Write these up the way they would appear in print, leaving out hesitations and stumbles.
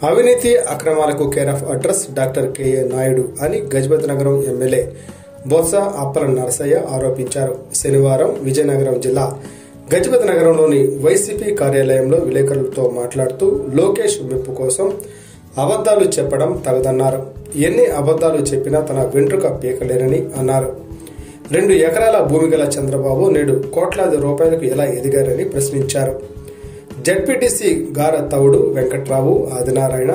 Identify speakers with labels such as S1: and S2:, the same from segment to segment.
S1: అవినీతి అక్రమాలకు care of address doctor KA Naidu అని గజపతి నగరం ఎమ్మెల్యే బొత్స అప్పల నరసయ్య ఆరోపించారు. శనివారం విజయనగరం జిల్లా గజపతి నగరంలోని వైసీపీ కార్యాలయంలో విలేకరులతో మాట్లాడుతూ లోకేష్ మెప్పు కోసం అబద్దాలు చెప్పడం తగదన్నారు. ఎన్ని అబద్దాలు చెప్పినా తన వెంట్రుక పీకలేరని అన్నారు. 2 ఎకరాల భూమి గల చంద్రబాబు నేడు కోట్లాది రూపాయలకు ఎలా ఎదిగారని ప్రశ్నించారు. జడ్పీటీసీ గార తవుడు వెంకట్రావు, ఆదినారాయణ,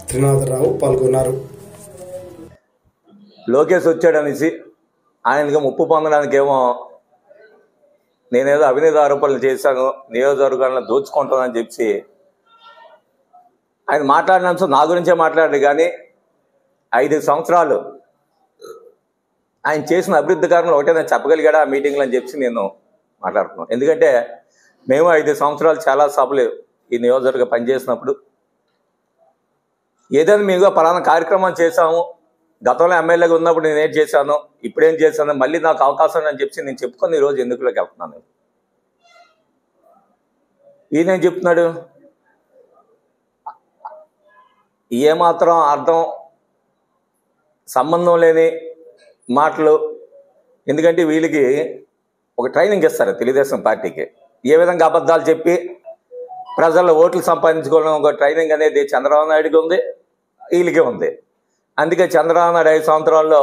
S1: త్రినాథరావు పాల్గొన్నారు.
S2: లోకేష్ వచ్చాడనేసి ఆయనకి ముప్పు పొందడానికేమో నేనేదో అవినీతి ఆరోపణలు చేశాను, నియోజకవర్గాలను దోచుకుంటానని చెప్పి ఆయన మాట్లాడినంత నా గురించే మాట్లాడాడు. కానీ 5 సంవత్సరాలు ఆయన చేసిన అభివృద్ధి కారణంలో ఒకటే నేను చెప్పగలిగాడు ఆ మీటింగ్లో అని చెప్పి నేను మాట్లాడుతున్నాను. ఎందుకంటే మేము 5 సంవత్సరాలు చాలా సభలు ఈ నియోజకవర్గం పనిచేసినప్పుడు ఏదైనా మేము పలానా కార్యక్రమం చేశాము, గతంలో ఎమ్మెల్యేగా ఉన్నప్పుడు నేనేం చేశాను, ఇప్పుడేం చేశాను, మళ్ళీ నాకు అవకాశం అని చెప్పి నేను చెప్పుకొని ఈరోజు ఎందుకులోకి వెళ్తున్నాను. ఈయనేం చెప్తున్నాడు, ఏమాత్రం అర్థం సంబంధం లేని మాటలు. ఎందుకంటే వీళ్ళకి ఒక ట్రైనింగ్ ఇస్తారు తెలుగుదేశం పార్టీకి, ఏ విధంగా అబద్ధాలు చెప్పి ప్రజల్లో ఓట్లు సంపాదించుకోవడం ఒక ట్రైనింగ్ అనేది చంద్రబాబు నాయుడుకి ఉంది, వీళ్ళకే ఉంది. అందుకే చంద్రబాబు నాయుడు 5 సంవత్సరాల్లో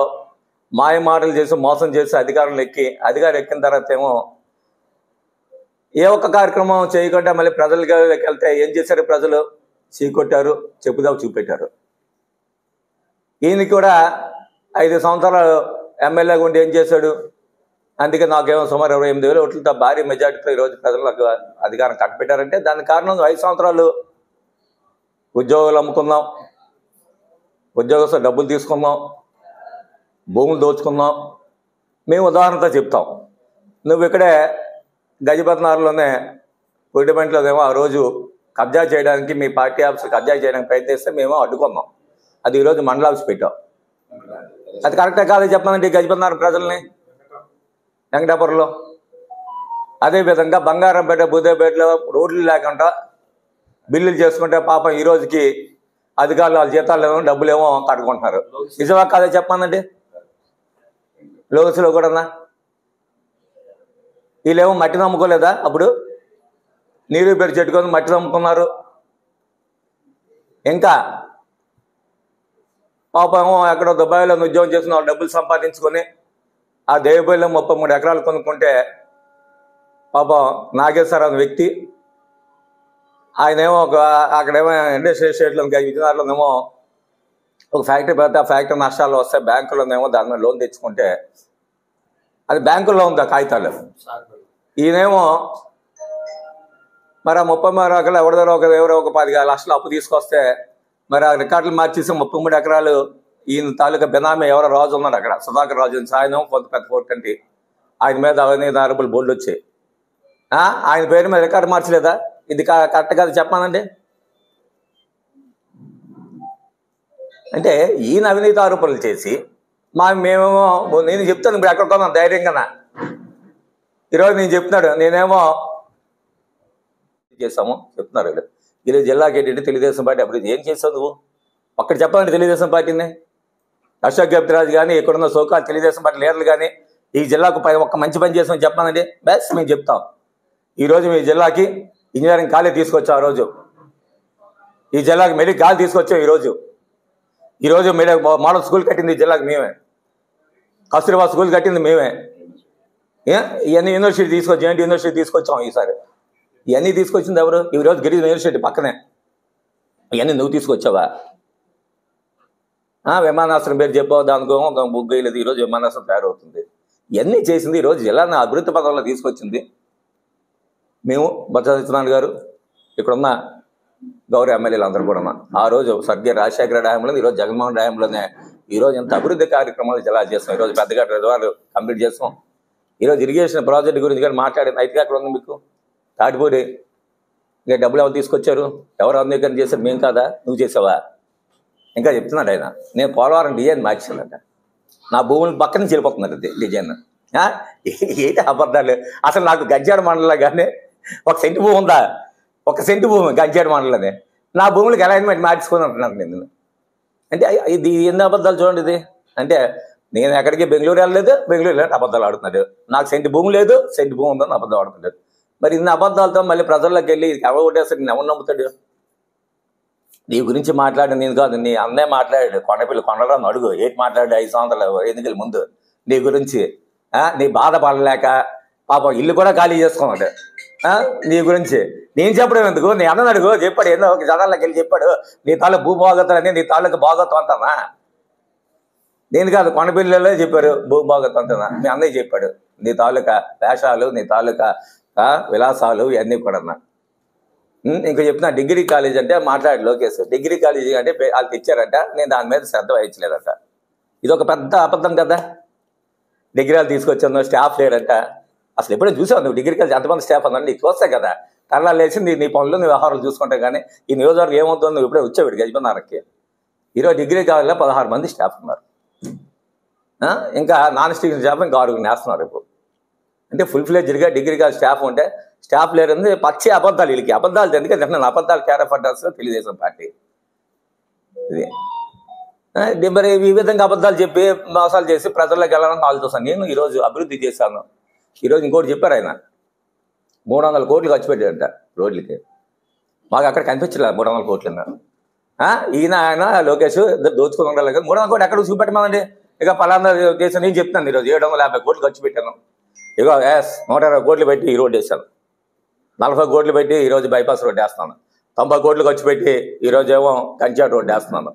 S2: మాయ మాటలు చేసి మోసం చేసి అధికారం ఎక్కిన తర్వాత ఏమో ఏ ఒక్క కార్యక్రమం చేయకుండా మళ్ళీ ప్రజలకి వెళ్తే ఏం చేశారు, ప్రజలు చీకొట్టారు, చెప్పుదావు చూపెట్టారు. ఈయనకి కూడా 5 సంవత్సరాలు ఎమ్మెల్యేగా ఉండి ఏం చేశాడు, అందుకే నాకేమో సుమారు 28,000 ఓట్లతో భారీ మెజార్టీతో ఈరోజు ప్రజలకు అధికారం కట్టబెట్టారంటే దానికి కారణం 5 సంవత్సరాలు ఉద్యోగాలు అమ్ముకుందాం, ఉద్యోగస్తులు డబ్బులు తీసుకుందాం, భూములు దోచుకుందాం. మేము ఉదాహరణతో చెప్తాం. నువ్వు ఇక్కడే గజపతి నగర్లోనే పొడిమెంట్లోనేమో ఆ రోజు కబ్జా చేయడానికి, మీ పార్టీ ఆఫీస్ కబ్జా చేయడానికి ప్రయత్నిస్తే మేము అడ్డుకున్నాం. అది ఈరోజు మండల ఆఫీస్ పెట్టాం. అది కరెక్టే కాదు చెప్పానండి గజపతి నగర్ ప్రజల్ని. వెంకటాపురంలో అదేవిధంగా బంగారంపేట, బుదేపేటలో రోడ్లు లేకుండా బిల్లులు చేసుకుంటే పాపం ఈ రోజుకి అధికారులు వాళ్ళ జీతాలు ఏమో డబ్బులేమో కట్టుకుంటున్నారు. నిజమా కాదే చెప్పానండి. లోకస్లో కూడా వీళ్ళేమో మట్టి నమ్ముకోలేదా, అప్పుడు నీరు పేరు చెట్టుకొని మట్టి నమ్ముకున్నారు. ఇంకా పాపం ఎక్కడో దుబాయ్లో ఉద్యోగం చేసిన వాళ్ళు డబ్బులు సంపాదించుకొని ఆ దేవపల్లిలో 33 ఎకరాలు కొనుక్కుంటే పాపం నాగేశ్వర అనే వ్యక్తి ఆయనేమో అక్కడేమో ఇండస్ట్రియల్ ఎస్టేట్లో విజయనగరంలోనేమో ఒక ఫ్యాక్టరీ పెడితే ఆ ఫ్యాక్టరీ నష్టాలు వస్తే బ్యాంకులోనేమో దాని మీద లోన్ తెచ్చుకుంటే అది బ్యాంకుల్లో ఉంది ఆ కాగితాలు. ఈయనేమో మరి ఆ 33 ఎకరాలు ఎవరో ఒక 10 లక్షలు అప్పు తీసుకొస్తే మరి ఆ రికార్డులు మార్చేసి 33 ఎకరాలు ఈయన తాలూకా బెనామీ ఎవరో రాజు ఉన్నాడు అక్కడ, సుధాకర్ రాజు అని. ఆయన కొంత పెద్ద కోర్టు ఆయన మీద అవినీతి ఆరోపణలు బోర్డు వచ్చాయి. ఆయన పేరు మీద రికార్డు మార్చలేదా? ఇది కరెక్ట్ కాదు చెప్పానండి. అంటే ఈయన అవినీతి ఆరోపణలు చేసి మేమేమో నేను చెప్తాను ఇప్పుడు ఎక్కడ కొన్నాను ధైర్యంగా. ఈరోజు నేను చెప్తున్నాడు నేనేమో చేస్తాము చెప్తున్నారు వీళ్ళు. ఈరోజు జిల్లాకి ఏంటంటే తెలుగుదేశం పార్టీ అభివృద్ధి ఏం చేస్తావు నువ్వు ఒక్కటి చెప్పాలంటే తెలుగుదేశం పార్టీని. అశోక్ గజపతిరాజు కానీ ఇక్కడున్న సోకాలు తెలుగుదేశం పార్టీ లీడర్లు కానీ ఈ జిల్లాకు ఒక్క మంచి పని చేస్తామని చెప్పానండి. బెస్ట్ మేము చెప్తాం. ఈరోజు మీ జిల్లాకి ఇంజనీరింగ్ కాలేజ్ తీసుకొచ్చాం, ఆ రోజు ఈ జిల్లాకి మెడికల్ కాలేజ్ తీసుకొచ్చాం. ఈరోజు మోడల్ స్కూల్ కట్టింది ఈ జిల్లాకి మేమే, కస్తూర్బా స్కూల్ కట్టింది మేమే. ఇవన్నీ యూనివర్సిటీ తీసుకొచ్చి ఏంటి యూనివర్సిటీ తీసుకొచ్చాం ఈసారి. ఇవన్నీ తీసుకొచ్చింది ఎవరు? ఈరోజు గిరిజన యూనివర్సిటీ పక్కనే. ఇవన్నీ నువ్వు తీసుకొచ్చావా? విమానాశ్రయం పేరు చెప్పావు, దానికో బుక్ వేయలేదు. ఈరోజు విమానాశ్రయం తయారవుతుంది. ఇవన్నీ చేసింది ఈరోజు జిల్లాను అభివృద్ధి పదంలో తీసుకొచ్చింది మేము. బొత్స సత్యనారాయణ గారు, ఇక్కడున్న గౌరవ ఎమ్మెల్యేలు అందరూ కూడా ఆ రోజు స్వర్గీయ రాజశేఖర హయాంలో, ఈరోజు జగన్మోహన్ హయాంలోనే ఈరోజు ఎంత అభివృద్ధి కార్యక్రమాలు జిల్లా చేస్తాం. ఈరోజు పెద్దగా రిజర్వాయర్లు కంప్లీట్ చేస్తాం. ఈరోజు ఇరిగేషన్ ప్రాజెక్ట్ గురించి కానీ మాట్లాడింది అయితే అక్కడ ఉంది మీకు తాటిపూడి. ఇంకా డబ్బులు ఎవరు తీసుకొచ్చారు, ఎవరు అందీకరణ చేశారు? మేము కాదా, నువ్వు చేసావా? ఇంకా చెప్తున్నాడు ఆయన, నేను పోలవరం డిజైన్ మార్చానంట, నా భూముల పక్కన చెల్లిపోతున్నారు డిజైన్. ఏంటి అబద్ధాలు అసలు? నాకు గజ్జాడ మండలంలో కానీ 1 సెంటు భూమి ఉందా? 1 సెంటు భూమి గజ్జాడ మండలనే. నా భూములకు అలైన్మెంట్ మార్చుకొని ఉంటున్నాను నేను. అంటే ఇది ఎన్ని అబద్ధాలు చూడండి ఇది. అంటే నేను ఎక్కడికి బెంగళూరు వెళ్ళలేదు, బెంగళూరు అబద్ధాలు ఆడుతున్నాడు. నాకు సెంటు భూమి లేదు, సెంటు భూమి ఉందని అబద్ధాలు ఆడుతున్నాడు. మరి ఇన్ని అబద్ధాలతో మళ్ళీ ప్రజల్లోకి వెళ్ళి ఎవరు ఓటేస్తాడు, నేను ఎవరు నమ్ముతాడు? నీ గురించి మాట్లాడి నేను కాదు, నీ అన్నే మాట్లాడాడు. కొండరాను అడుగు, ఏంటి మాట్లాడు 5 సంవత్సరాలు ఎన్నికల ముందు నీ గురించి. నీ బాధ పడలేక పాపం ఇల్లు కూడా ఖాళీ చేసుకున్నాడు. నీ గురించి నేను చెప్పడం ఎందుకు, నీ అన్నని అడుగు, చెప్పాడు. ఎన్నో జనాల్లోకి వెళ్ళి చెప్పాడు నీ తాలూకు భూభాగతలని, నీ తాలూకు భాగత్వం అంటానా? నేను కాదు, కొండపిల్లలే చెప్పారు భూభాగత్వం అంటున్నా. మీ అన్నయ్య చెప్పాడు నీ తాలూకా వేషాలు, నీ తాలూకా విలాసాలు ఇవన్నీ కూడా. ఇంకా చెప్తున్నా, డిగ్రీ కాలేజ్ అంటే మాట్లాడు లోకేష్. డిగ్రీ కాలేజీ అంటే వాళ్ళు తెచ్చారంట, నేను దాని మీద శ్రద్ధ వహించలేదంట. ఇది ఒక పెద్ద అబద్ధం కదా. డిగ్రీలు తీసుకొచ్చాను, స్టాఫ్ లేరంట. అసలు ఎప్పుడైనా చూసావు నువ్వు డిగ్రీ కాలేజ్ ఎంతమంది స్టాఫ్ ఉందండి? నీకు చూస్తాయి కదా, తరలా లేచి నీ పనులు నీ వ్యవహారాలు చూసుకుంటాం. కానీ ఈ నియోజకవర్గం ఏమవుతుందో నువ్వు ఇప్పుడే వచ్చావు గజపతినగర్కి. ఈరోజు డిగ్రీ కాలేజీలో 16 మంది స్టాఫ్ ఉన్నారు. ఇంకా నాన్ స్టిక్ స్టాఫ్ ఇంకా 6 నేస్తున్నారు ఇప్పుడు. అంటే ఫుల్ ఫ్లెడ్జ్డ్గా డిగ్రీ కాలేజ్ స్టాఫ్ ఉంటే స్టాఫ్ లేరంది పచ్చి అబద్ధాలు. వీళ్ళకి అబద్ధాలు ఎందుకంటే నేను అబద్ధాలు క్యారెక్టర్ పడ్డాల్సి తెలుగుదేశం పార్టీ ఇది. మరి ఈ విధంగా అబద్ధాలు చెప్పి మోసాలు చేసి ప్రజల్లోకి వెళ్ళాలని ఆలోచిస్తాను. నేను ఈరోజు అభివృద్ధి చేశాను. ఈరోజు ఇంకోటి చెప్పారు ఆయన, 300 కోట్లు ఖర్చు పెట్టారంట రోడ్లకి. మాకు అక్కడ కనిపించలేదు 300 కోట్లు అన్నారు. ఆయన లోకేష్ దోచుకుని ఉండాలి కదా. 300 కోట్లు ఎక్కడ చూపెట్టమండి? ఇక పలానా చేసి నేను చెప్తున్నాను ఈరోజు 750 కోట్లు ఖర్చు పెట్టాను. ఇక 120 కోట్లు పెట్టి ఈ రోడ్డు వేసాను, 40 కోట్లు పెట్టి ఈరోజు బైపాస్ రోడ్డు వేస్తున్నాను, 90 కోట్లు ఖర్చు పెట్టి ఈరోజు ఏమో కంచాడు రోడ్డు వేస్తున్నాను.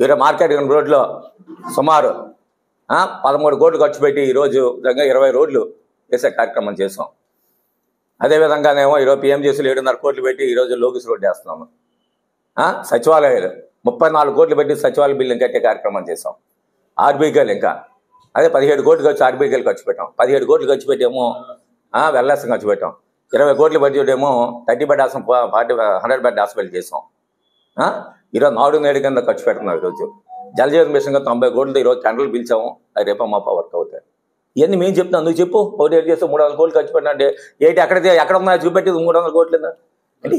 S2: ఈరోజు మార్కెట్ రోడ్లో సుమారు 13 కోట్లు ఖర్చు పెట్టి ఈరోజు 20 రోడ్లు వేసే కార్యక్రమం చేసాం. అదేవిధంగానేమో ఈరోజు పిఎంజీసీలు 7.5 కోట్లు పెట్టి ఈరోజు లోకేష్ రోడ్డు వేస్తున్నాను. సచివాలయాలు 34 కోట్లు పెట్టి సచివాలయ బిల్డింగ్ కట్టే కార్యక్రమం చేసాం. ఆర్బీకేలు ఇంకా అదే 17 కోట్లు ఖర్చు ఆర్బీకేలు ఖర్చు పెట్టాం. 17 కోట్లు ఖర్చు పెట్టేమో వెల్నెస్ ఖర్చు పెట్టాం. 20 కోట్లు బడ్జెట్ ఏమో 30 బెడ్ హాస్పిటల్ 100 బెడ్ హాస్పిటల్ చేసాం. ఈరోజు నాడు నేడు కింద ఖర్చు పెడుతున్నాం. ఈరోజు జలజీవన్ మిషన్గా 90 కోట్లు ఈరోజు టెండర్లు పిలిచాము. అది రేపో మాపా వర్క్ అవుతాయి. ఇవన్నీ మేము చెప్తాను, నువ్వు చెప్పు. ఒకటి ఏడు చేస్తే 300 కోట్లు ఖర్చు పెట్టినా అంటే ఏంటి ఎక్కడ ఉన్నాయో చూపెట్టేది 300 కోట్లు అంటే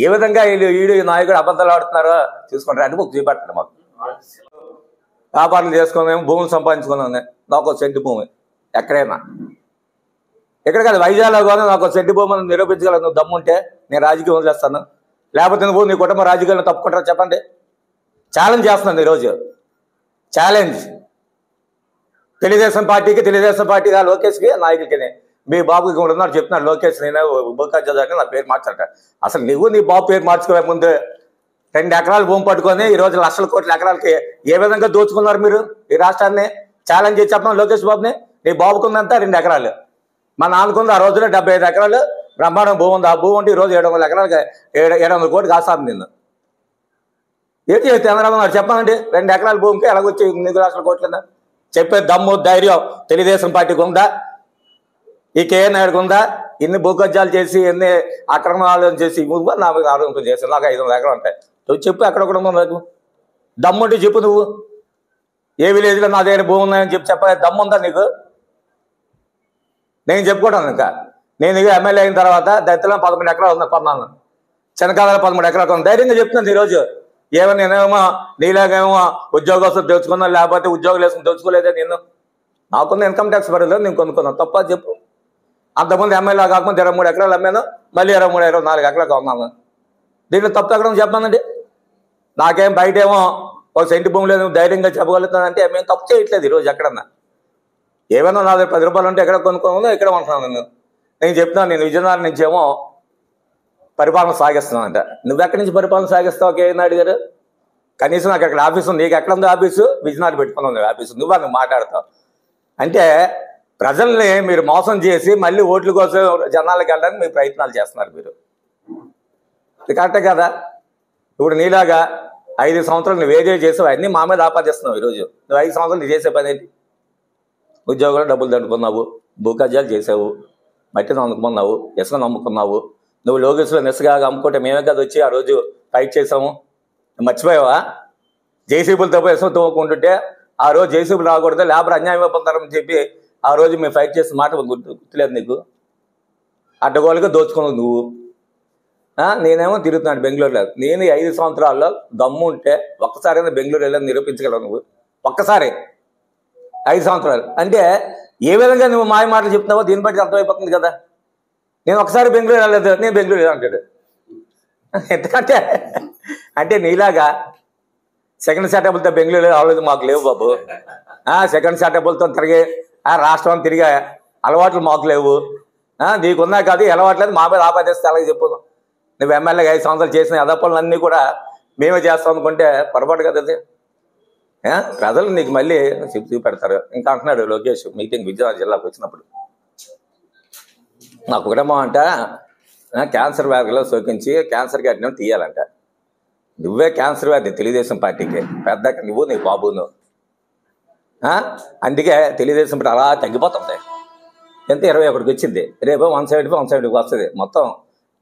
S2: ఏ విధంగా వీడు నాయకుడు అబద్ధాలు ఆడుతున్నారో చూసుకుంటారు అంటే మాకు చూపెట్టండి. మాకు వ్యాపారాలు చేసుకున్నాము, భూములు సంపాదించుకున్నాను. నాకు ఒక సెంటు భూమి ఎక్కడైనా, ఎక్కడ కాదు వైజాగ్లో కానీ నాకు ఒక సెంటు భూమిని నిరూపించగలను. నువ్వు దమ్ముంటే నేను రాజకీయం వదిలేస్తాను, లేకపోతే నువ్వు నీ కుటుంబ రాజకీయాలను తప్పుకుంటారా చెప్పండి. ఛాలెంజ్ చేస్తున్నాను ఈరోజు, ఛాలెంజ్ తెలుగుదేశం పార్టీగా లోకేష్కి నాయకులకి. మీ బాబుకి కూడా ఉన్నారు చెప్తున్నాడు లోకేష్, నేను బొక్కాజాని నా పేరు మార్చాట. అసలు నువ్వు నీ బాబు పేరు మార్చుకోవే ముందు 2 ఎకరాలు భూమి పట్టుకొని ఈరోజు లక్షల కోట్ల ఎకరాలకి ఏ విధంగా దోచుకున్నారు మీరు ఈ రాష్ట్రాన్ని? ఛాలెంజ్ చేసి చెప్పడం లోకేష్ బాబుని. నీ బాబుకుందంతా 2 ఎకరాలు, మా నాన్నకుంది ఆ రోజులో 75 ఎకరాలు బ్రహ్మాండం భూమి ఉంది. ఆ భూమి ఉంటే ఈరోజు 700 ఎకరాలకి 700 కోట్లు కాసాను నిన్ను. ఏంటి చంద్రబాబు చెప్పానండి, 2 ఎకరాల భూమికి ఎలాగొచ్చి 2 లక్షల కోట్ల చెప్పే దమ్ము ధైర్యం తెలుగుదేశం పార్టీకి ఉందా? ఈ కేఏ నాయుడుకు ఉందా? ఇన్ని భూకబ్జాలు చేసి ఎన్ని అక్రమాలు చేసి నా మీద ఆరోపణ చేసి నాకు 500 ఎకరాలు ఉంటాయి. నువ్వు చెప్పు ఎక్కడొక్కడ ఉందో నాకు దమ్ముంటే చెప్పు. నువ్వు ఏ విలేజ్లో నా దగ్గర భూమి ఉందని చెప్పే దమ్ము ఉందా నీకు? నేను చెప్పుకోవడం ఇంకా నేను ఇక ఎమ్మెల్యే అయిన తర్వాత దళితులో 11 ఎకరాలు ఉంది కొన్నాను, చెనకాలలో 13 ఎకరాలు ఉంది. ధైర్యంగా చెప్తున్నాను ఈరోజు. ఏమో నేనేమో నీలాగేమో ఉద్యోగస్తులు దోచుకున్నాను, లేకపోతే ఉద్యోగులు వేసుకుని దోచుకోలేదే. నేను నాకున్న ఇన్కమ్ ట్యాక్స్ పరిధిలో నేను కొనుక్కున్నాను, తప్ప చెప్పు. అంతకుముందు ఎమ్మెల్యే కాకుండా 23 ఎకరాలు అమ్మాను, మళ్ళీ 24 ఎకరాలు కొన్నాను. దీంట్లో తప్పు ఎక్కడ చెప్పానండి? నాకేం బయట ఏమో ఒక సెంటు భూమి లేదు ధైర్యంగా చెప్పగలుగుతానంటే మేము తప్పు చేయట్లేదు. ఈరోజు ఎక్కడన్నా ఏమైనా నా దగ్గర 10 రూపాయలు ఉంటే ఎక్కడ కొనుక్కోవాలో ఎక్కడ ఉంటున్నాను నేను చెప్తున్నాను. నేను విజయనగరం నుంచి ఏమో పరిపాలన సాగిస్తున్నానంట. నువ్వెక్కడి నుంచి పరిపాలన సాగిస్తావు కేఏ నాయుడు గారు? కనీసం నాకు అక్కడ ఆఫీసు ఉంది, నీకు ఎక్కడ ఉంది ఆఫీసు? విజయనగరం పెట్టుకున్నావు ఆఫీసు, నువ్వు మాట్లాడతావు అంటే ప్రజల్ని మీరు మోసం చేసి మళ్ళీ ఓట్ల కోసం జనాలకు వెళ్ళడానికి మీరు ప్రయత్నాలు చేస్తున్నారు. మీరు ఇది కరెక్టే కదా? ఇప్పుడు నీలాగా 5 సంవత్సరాలు నువ్వు ఏదే చేసావు అన్నీ మా మీద ఆపాదిస్తున్నావు. ఈరోజు నువ్వు 5 సంవత్సరాలు నువ్వు చేసే పని ఏంటి? ఉద్యోగాలు డబ్బులు దండుకున్నావు, భూకబ్జాలు చేసావు, మట్టిని అమ్ముకున్నావు, ఇసుకను అమ్ముకున్నావు. నువ్వు లోకేష్లో నిస్సగా అమ్ముకుంటే మేమే కదా వచ్చి ఆ రోజు ఫైట్ చేసాము. మర్చిపోయావా? జేసీబీలతో ఇసుక తోముకుంటుంటే ఆ రోజు జేసీబీలు రాకూడదు, లేబర్ అన్యాయం పొందారని చెప్పి ఆ రోజు మేము ఫైట్ చేసిన మాట గుర్తులేదు నీకు? అడ్డగోలుగా దోచుకున్నావు నువ్వు. నేనేమో తిరుగుతున్నాను బెంగళూరులో. నేను 5 సంవత్సరాల్లో దమ్ము ఉంటే ఒక్కసారైనా బెంగళూరు వెళ్ళని నిరూపించగలవు నువ్వు. ఒక్కసారి 5 సంవత్సరాలు అంటే ఏ విధంగా నువ్వు మాయ మాటలు చెప్తున్నావో దీన్ని బట్టి అర్థమైపోతుంది కదా. నేను ఒకసారి బెంగళూరు వెళ్ళలేదు, నేను బెంగళూరు అంటాడు. ఎందుకంటే అంటే నీలాగా సెకండ్ సెటప్లతో బెంగళూరు రాలేదు మాకు లేవు బాబు. సెకండ్ సెటప్లతో తిరిగే రాష్ట్రం తిరిగే అలవాట్లు మాకు లేవు. నీకున్నా కాదు అలవాట్లేదు, మా మీద ఆపాదిస్తే అలాగే చెప్పు. నువ్వు ఎమ్మెల్యేగా 5 సంవత్సరాలు చేసిన అదపనులన్నీ కూడా మేమే చేస్తాం అనుకుంటే పొరపాటు కదా అది. ప్రజలు నీకు మళ్ళీ చూపెడతారు. ఇంకా అంటున్నాడు లోకేష్ మీటింగ్ విజయనగరం జిల్లాకు వచ్చినప్పుడు, నా కుటుంబం అంట క్యాన్సర్ వ్యాధిలో సోకించి క్యాన్సర్ గడ్డిని తీయాలంట. నువ్వే క్యాన్సర్ వ్యాధి తెలుగుదేశం పార్టీకి పెద్ద, నువ్వు నీ బాబును. అందుకే తెలుగుదేశం పార్టీ అలా తగ్గిపోతుంది. ఎంత 21కి వచ్చింది, రేపు 170 వస్తుంది. మొత్తం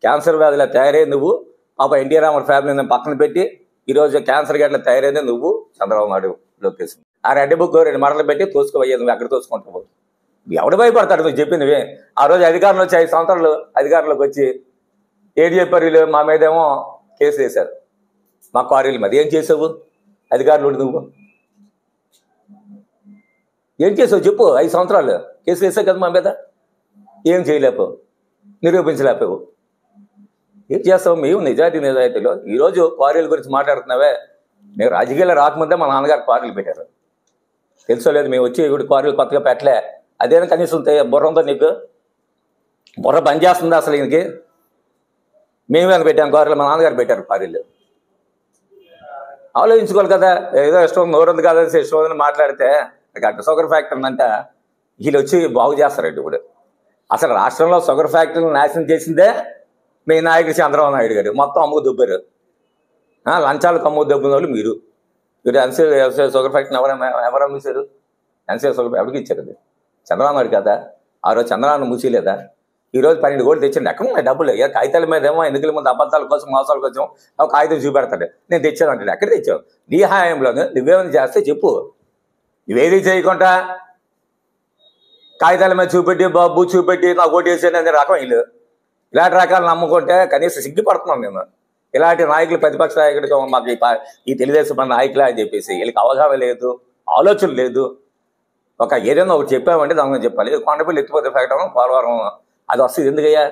S2: క్యాన్సర్ వ్యాధిలో తయారై నువ్వు పాప ఎన్టీ రామారావు ఫ్యామిలీని పక్కన పెట్టి ఈరోజు క్యాన్సర్ గడ్డలో తయారైంది నువ్వు చంద్రబాబు నాయుడు లోకేష్. ఆ రెడ్డి బుక్ 2 మడలు పెట్టి తోసుకోవయ్యేది, నువ్వు ఎక్కడ తోసుకుంటావు? ఎవడు భయపడతాడు నువ్వు చెప్పినవి? ఆ రోజు అధికారంలో వచ్చి 5 సంవత్సరాలు అధికారంలోకి వచ్చి ఏది చెప్పారు వీళ్ళు? మా మీదేమో కేసు వేశారు, మా క్వారీల మీద. ఏం చేసావు అధికారులు? నువ్వు ఏం చేసావు చెప్పు? 5 సంవత్సరాలు కేసు వేసావు కదా మా మీద. ఏం చేయలేకపోవు, నిరూపించలేకపోవు. ఏం చేస్తావు? మేము నిజాయితీలో ఈరోజు క్వారీల గురించి మాట్లాడుతున్నావే. మేము రాజకీయాలు రాకముందే మా నాన్నగారు క్వారీలు పెట్టారు, తెలుసో లేదు. మేము వచ్చి ఇప్పుడు క్వారీలు కొత్తగా పెట్టలే. అదేనా కనీసం బుర్ర ఉందో నీకు? బుర్ర బంద్ చేస్తుంది అసలు ఈయనకి? మేమేమైనా పెట్టాము క్వారీలు? మా నాన్నగారు పెట్టారు క్వారీలు. ఆలోచించుకోవాలి కదా. ఏదో ఇష్టం నోరుంది కదా ఇష్టం ఉందని మాట్లాడితే అక్కడ షుగర్ ఫ్యాక్టరీ ఉందంట, వీళ్ళు వచ్చి బాగు చేస్తారండి. ఇప్పుడు అసలు రాష్ట్రంలో షుగర్ ఫ్యాక్టరీని నాశనం చేసిందే మీ నాయకుడు చంద్రబాబు నాయుడు గారు. మొత్తం అమ్ముకు దుబ్బారు. లంచాలకు అమ్ముకు దెబ్బిన వాళ్ళు మీరు. ఎన్సీఏ షుగర్ ఫ్యాక్టరీని ఎవరు అమ్మేశారు? ఎన్సీఏ షుగర్ ఎవరికి ఇచ్చారు? అది చంద్రబాబు నాయుడు కదా. ఆ రోజు చంద్రబాబు మూసేయలేదా? ఈరోజు 12 కోట్లు తెచ్చండి. ఎక్కడ ఉన్నాయి డబ్బులు? కాగితాల మీద ఏమో ఎన్నికల ముందు అబద్ధాల కోసం మోసాల కోసం ఒక కాగితం చూపెడతాడు, నేను తెచ్చాను అంటాడు. ఎక్కడ తెచ్చావు? నీ హాయంలోనే నువ్వేమైనా చేస్తే చెప్పు. నువ్వేది చేయకుండా కాగితాల మీద చూపెట్టి బాబు చూపెట్టి నాకు ఓటు వేసాను అనే రకం వీళ్ళు. ఇలాంటి రకాలు నమ్ముకుంటే కనీసం సిగ్గుపడుతున్నాను నేను. ఇలాంటి నాయకులు ప్రతిపక్ష నాయకుడితో మాకు ఈ తెలుగుదేశం మన నాయకులే అని చెప్పేసి వీళ్ళకి అవగాహన లేదు, ఆలోచన లేదు. ఒక ఏదైనా ఒకటి చెప్పామంటే దాని చెప్పాలి. కొండపల్లి ఎత్తిపోతే పెట్టడం పోలవరం అది వస్తుంది ఎందుకయ్యా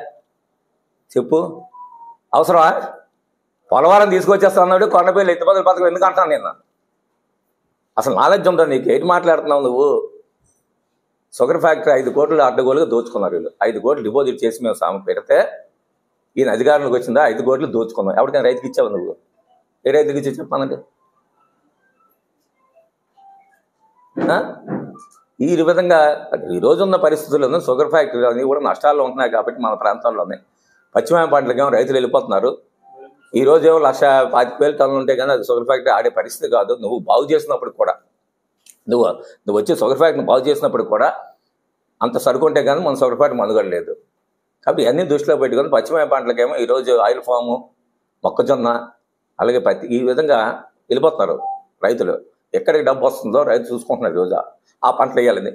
S2: చెప్పు? అవసరమా? పోలవరం తీసుకొచ్చేస్తా అన్నాడు, కొండపల్లి ఎత్తిపోతల పథకం ఎందుకు అంటాను నేను? అసలు నాలెడ్జ్ ఉందా నీకు? ఏంటి మాట్లాడుతున్నావు నువ్వు? షుగర్ ఫ్యాక్టరీ 5 కోట్లు అడ్డగోలుగా దోచుకున్నారు వీళ్ళు. 5 కోట్లు డిపాజిట్ చేసి మేము సాము పెడితే ఈయన అధికారంలోకి వచ్చిందా 5 కోట్లు దోచుకున్నాం. ఎవరికైనా రైతుకి ఇచ్చావు నువ్వు? ఏ రైతుకి ఇచ్చి చెప్పానండి? ఈ విధంగా ఈ రోజున్న పరిస్థితుల్లో షుగర్ ఫ్యాక్టరీలు అన్నీ కూడా నష్టాల్లో ఉంటున్నాయి. కాబట్టి మన ప్రాంతాల్లోనే పశ్చిమ పంటలకేమో రైతులు వెళ్ళిపోతున్నారు. ఈ రోజు ఏమో 1,25,000 టన్నులు ఉంటే కానీ అది షుగర్ ఫ్యాక్టరీ ఆడే పరిస్థితి కాదు. నువ్వు బాగు చేసినప్పుడు కూడా నువ్వు వచ్చి షుగర్ ఫ్యాక్టరీని బాగు చేసినప్పుడు కూడా అంత సరుకు ఉంటే కానీ మన షుగర్ ఫ్యాక్టరీ మనుగడ లేదు. కాబట్టి ఇవన్నీ దృష్టిలో పెట్టుకొని పశ్చిమ పంటలకేమో ఈరోజు ఆయిల్ ఫాము, మొక్కజొన్న, అలాగే పత్తి ఈ విధంగా వెళ్ళిపోతున్నారు రైతులు. ఎక్కడికి డబ్బు వస్తుందో రైతు చూసుకుంటున్నారు రోజు ఆ పంటలు వేయాలని.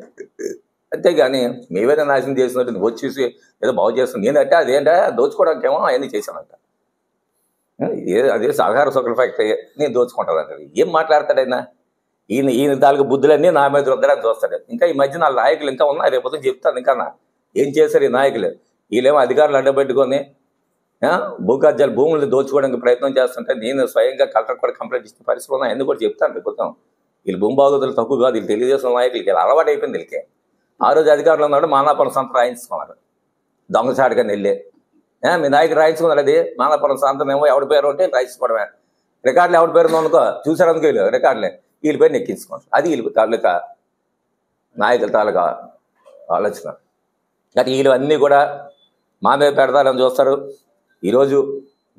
S2: అంతేగాని మేవేదో నాశనం చేసినట్టు నువ్వు వచ్చేసి ఏదో బాగు చేస్తుంది. నేనంటే అదేంటా దోచుకోవడానికి ఏమో అవన్నీ చేశానంట. అదే సహకార షుగర్ ఫ్యాక్టరీ నేను దోచుకుంటానంటాడు. ఏం మాట్లాడతాడైనా? ఈయన తాలూకు బుద్ధులన్నీ నా మీద రుద్దరని చూస్తాడు. ఇంకా ఈ మధ్య నా నాయకులు ఇంకా ఉన్నాయి, రేపు చెప్తాను. ఇంకా ఏం చేశారు ఈ నాయకులు? వీళ్ళేమో అధికారులు అడ్డబెట్టుకొని భూకబ్జాలు భూములు దోచుకోవడానికి ప్రయత్నం చేస్తుంటే నేను స్వయంగా కలెక్టర్ కూడా కంప్లైంట్ ఇచ్చిన పరిస్థితులు ఉన్నాయి. ఎందుకు కూడా చెప్తాను రేపుతాం. వీళ్ళు భూమి బాగోతులు తక్కువ కాదు, వీళ్ళు తెలుగుదేశం నాయకులకి అలవాటు అయిపోయింది. వీళ్ళకి ఆ రోజు అధికారులు ఉన్నాడు మానాపురం సంత రాయించుకున్నారు దొంగచాటుగా వెళ్ళి. మీ నాయకుడు రాయించుకున్నారు. అది మానాపురం సంతం ఏమో ఎవరి పేరు ఉంటే రాయించుకోవడమే. రికార్డులు ఎవరి పేరు ఉందనుకో చూసారనుకో వీళ్ళు రికార్డులే వీళ్ళ పేరు నెక్కించుకోండి. అది వీళ్ళు తాలూకా నాయకుల తాలూకా ఆలోచన. కానీ వీళ్ళు అన్నీ కూడా మా మీద పెడతారని చూస్తారు. ఈరోజు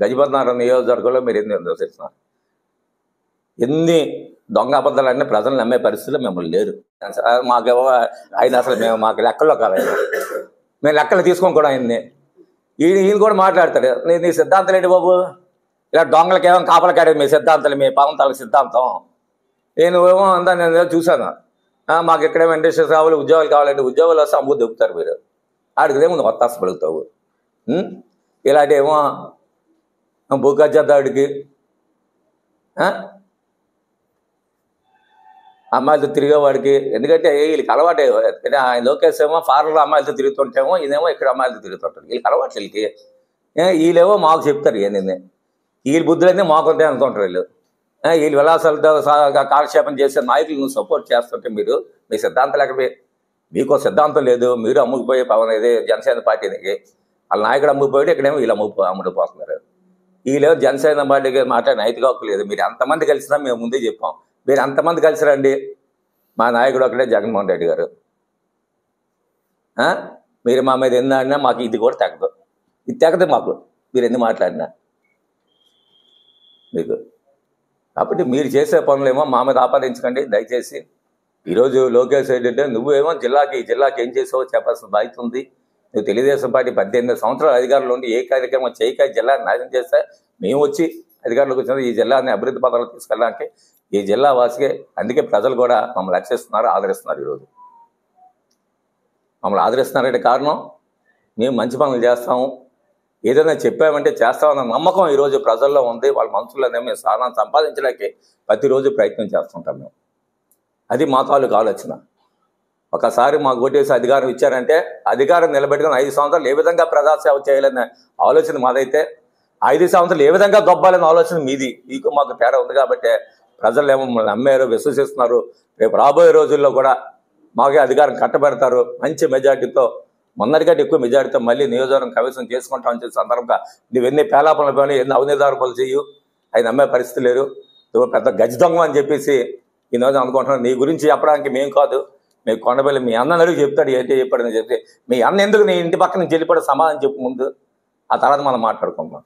S2: గజపతినగరం నియోజకవర్గంలో మీరు ఎన్ని చూస్తున్నారు? ఎన్ని దొంగ అబద్ధాలన్నీ ప్రజలు నమ్మే పరిస్థితుల్లో మిమ్మల్ని లేరు. మాకు ఆయన అసలు మేము మాకు లెక్కల్లో కాదు. మేము లెక్కలు తీసుకొని కూడా ఆయన్ని ఈయన కూడా మాట్లాడతాడు. నీ సిద్ధాంతం ఏంటి బాబు? ఇలా దొంగలకి ఏమో కాపలకాడే మీ సిద్ధాంతాలు, మీ పవన్ తాలూకు సిద్ధాంతం. నేను ఏమో అంతా నేను చూశాను. మాకు ఎక్కడేమో ఇండస్ట్రీస్ కావాలి, ఉద్యోగాలు కావాలంటే ఉద్యోగాలు వస్తే అమ్ము దొక్కుతారు మీరు. ఆడికి ఏముంది కొత్త పలుకుతావు. ఇలాంటి ఏమో భూకజ్జాదాడికి అమ్మాయిలతో తిరిగేవాడికి. ఎందుకంటే వీళ్ళకి అలవాటే. ఆయన లోకేష్ ఏమో ఫారెన్లో అమ్మాయిలతో తిరుగుతుంటేమో ఈయనేమో ఇక్కడ అమ్మాయిలతో తిరుగుతుంటారు. వీళ్ళకి అలవాటు వీళ్ళకి. వీళ్ళేమో మాకు చెప్తారు ఏంది వీళ్ళ బుద్ధులన్నీ మాకుంటే అనుకుంటారు వీళ్ళు. వీళ్ళు విలాసాలతో కాలక్షేపం చేసే నాయకులు నువ్వు సపోర్ట్ చేస్తుంటే మీరు మీ సిద్ధాంతం లేకపోతే మీకో సిద్ధాంతం లేదు. మీరు అమ్ముకుపోయే పవన్ ఇది జనసేన పార్టీకి వాళ్ళ నాయకుడు అమ్ముకుపోయాడు, ఇక్కడేమో వీళ్ళు అమ్ముడిపోతున్నారు. వీళ్ళేమో జనసేన పార్టీకి మాట్లాడిన నైతిక హక్కు లేదు. మీరు ఎంతమంది కలిసినా మేము ముందే చెప్పాం, మీరు ఎంతమంది కలిసి రండి, మా నాయకుడు ఒకటే జగన్మోహన్ రెడ్డి గారు. మీరు మా మీద ఎన్ని ఆడినా మాకు ఇది కూడా తెగదు. ఇది తెగదు మాకు మీరు ఎన్ని మాట్లాడినా మీకు. కాబట్టి మీరు చేసే పనులేమో మా మీద ఆపాదించకండి దయచేసి. ఈరోజు లోకేష్ ఏంటంటే నువ్వేమో ఈ జిల్లాకి ఏం చేసావో చెప్పాల్సిన బాధ్యత ఉంది. నువ్వు తెలుగుదేశం పార్టీ 18 సంవత్సరాల అధికారంలో ఉండి ఏ కార్యక్రమం చేయక జిల్లాని నాశనం చేస్తే మేము వచ్చి అధికారంలోకి వచ్చిన ఈ జిల్లాని అభివృద్ధి పథకాలు తీసుకెళ్ళడానికి ఈ జిల్లా వాసికే. అందుకే ప్రజలు కూడా మమ్మల్ని రక్షిస్తున్నారు, ఆదరిస్తున్నారు. ఈరోజు మమ్మల్ని ఆదరిస్తున్నారంటే కారణం మేము మంచి పనులు చేస్తాము, ఏదైనా చెప్పామంటే చేస్తామన్న నమ్మకం ఈరోజు ప్రజల్లో ఉంది. వాళ్ళ మనసులోనే మేము స్థానాన్ని సంపాదించడానికి ప్రతిరోజు ప్రయత్నం చేస్తుంటాం మేము. అది మా తాలూకు ఆలోచన. ఒకసారి మాకు ఓటేసి అధికారం ఇచ్చారంటే అధికారం నిలబెట్టుకుని 5 సంవత్సరాలు ఏ విధంగా ప్రజాసేవ చేయాలనే ఆలోచన మాదైతే 5 సంవత్సరాలు ఏ విధంగా గొప్పాలనే ఆలోచన మీది. మీకు మాకు తేడా ఉంది కాబట్టి ప్రజలు ఏమో మమ్మల్ని నమ్మారు, విశ్వసిస్తున్నారు. రేపు రాబోయే రోజుల్లో కూడా మాకే అధికారం కట్టబెడతారు. మంచి మెజార్టీతో, మొన్నటికంటే ఎక్కువ మెజార్టీతో మళ్ళీ నియోజకవర్గం కవిసం చేసుకుంటామని చెప్పి సందర్భంగా నువ్వెన్ని పేలాపనలు పోయి ఎన్ని అవినీతిపనులు చేయు అవి నమ్మే పరిస్థితి లేరు. నువ్వు పెద్ద గజ దొంగ అని చెప్పేసి ఈరోజు అనుకుంటున్నాను. నీ గురించి చెప్పడానికి మేము కాదు, మీకు కొండపల్లి మీ అన్న అడిగి చెప్తాడు ఏంటి చెప్పాడని చెప్పి. మీ అన్న ఎందుకు నీ ఇంటి పక్కన నుంచి వెళ్ళిపోవడం సమాధానం చెప్పు ముందు, ఆ తర్వాత మనం మాట్లాడుకుందాం.